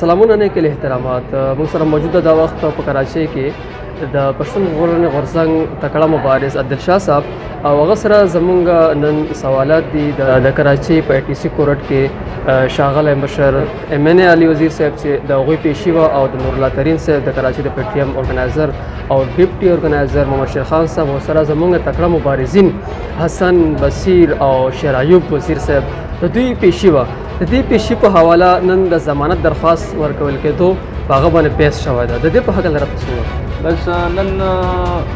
سلامونه نه کې احترامات موږ سره موجوده دا وخت په کراچۍ کې د پښتون ژغورنې غورځنګ تکړه مبارز عادلشاه صاحب او هغه سره زمونږ نن سوالات دي د کراچۍ په ټي سي کورټ کې ښاغلی مشر ایم ان اے علي وزیر صاحب چې د هغوی پیشي وه او د نور الله ترین صاحب د کراچۍ د پی ټي ایم ارګنایزر او ډیپټي ارګنایزر محمد شیر خان صاحب او سره زمونږ تکړه مبارزین حسن بصیر او شیر ایوب وزیر صاحب د دوی پیشي وه د دې پیشي په حواله نن د ضمانت درخواست ورکول کېدو په هغه باندې بحث شوی ده د دې په هکله راته څه ووایي بس نن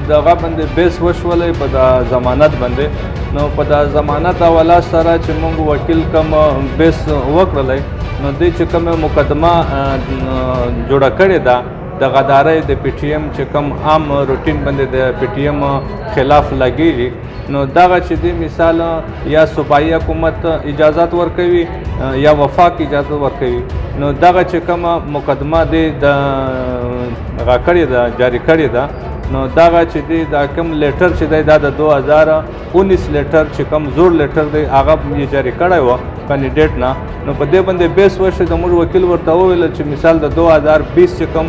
دغه باندې بحث وشولی په د ضمانت باندې نو په د ضمانت حواله سره چې موږ وکیل کوم بحث وکړلی نو دوی چې کومه مقدمه جوړه کړې ده د غدارۍ د پی ټي ایم چې کوم عام روټین باندې د پی ټي ایم خلاف لګېږي نو دغه چې دی مثال یا صوبایي حکومت اجازات ورکوي یا وفاق اجازه ورکوي نو دغه چې کومه مقدمه دی د کړې ده جاری کړې ده نو دغه چې دی دا کوم لیټر چې دی دا د 2019 لیټر چې کوم زوړ لیټر دی هغه یې جاری کړی و کاندیډیټ نه نو په دې باندې بیس وشو د موږ وکیل ورته وویل چې مثال د 2020 چې کوم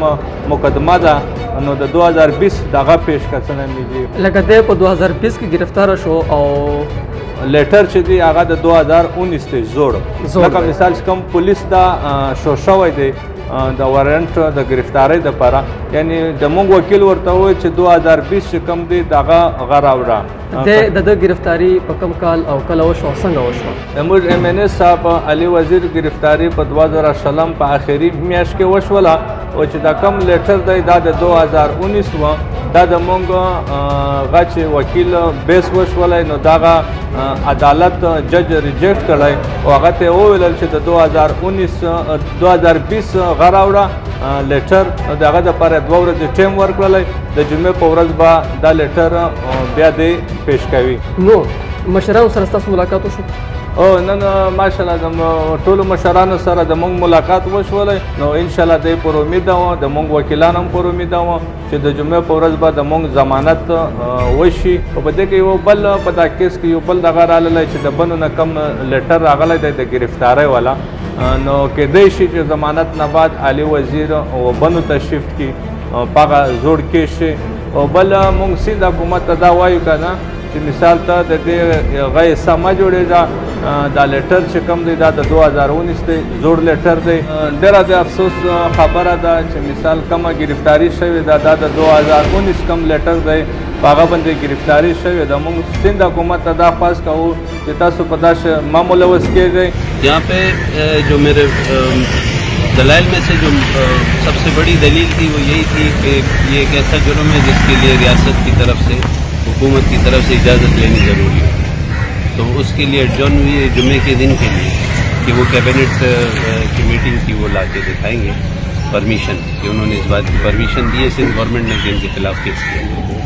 مقدمه ده نو د 2020 دغه پیش کړنه میږي لکه دی په 2020 کې گرفتار شو او لیټر چې دی هغه د 2019 ته زوړ لکه مثال کوم پولیس دا شو شوی دی د وارنټ د گرفتاری د لپاره یعنی د موږ وکیل ورته وویل چې 2020 چې کوم دی دغه غراوړه د گرفتاری په کوم کال او کله وشو څنګه وشو زموږ ایم ان اے صاحب علي وزیر گرفتاری په 2000 په آخري میاشت کې وشوله او چې دا کم لیټر دی دا د 2019 و دا د موږ غچ وکیل بیس وشولی نو دغه عدالت جج ریجیکټ کړی او هغه ته وویل چې د 2020 غراوړه لیټر د هغه دپاره 2 ورځې ټایم ورکړلی د جمعې په ورځ به دا لیټر بیا دی پیش کوي نو مشرانو سره ستاسو ملاقات وشو او نن ماشاءالله د ټولو مشرانو سره د موږ ملاقات وشولی نو انشاءالله دی پر امید وه د موږ وکیلان هم پر امید وه چې د جمعې په ورځ به د موږ ضمانت وشي او په دې کې یو بل په دا کیس کې یو بل دغه راغلی چې د بنو نه کم لیټر راغلی دی د گرفتارۍ والا نو کېدی شي چې ضمانت نه بعد علي وزیر او بنو ته شفت کړي په هغه زوړ کیس شي او بل موږ سیند حکومت ته دا وایو که نه چې مثال ته د دې غي سمه جوړېږه دا لیټر چې کوم دی دا د 2019 دی زوړ لیټر دی ډېره د افسوس خبره ده چې مثال کومه گرفتاری شوې ده دا د 2019 کوم لیټر دی په هغه باندې گرفتاری شوې ده موږ سند حکومت ته دا خواست کوو چې تاسو په داسې مه ملوث کېږئ यहाँ पे जो मेरे दलाइल में से जो सबसे बड़ी दलील थी वो यही थी कि ये एक ऐसा जुर्म है जिसके लिए रियासत की तरफ से हुकूमत की तरफ से इजाज़त लेनी ज़रूरी है तो उसके लिए एडजॉर्न हुई है जुम्मे के दिन के लिए कि वो कैबिनेट की मीटिंग की वो ला के दिखाएंगे परमिशन कि उन्होंने इस बात की परमिशन दी है सिंध गवर्नमेंट ने कि इनके खिलाफ केस किया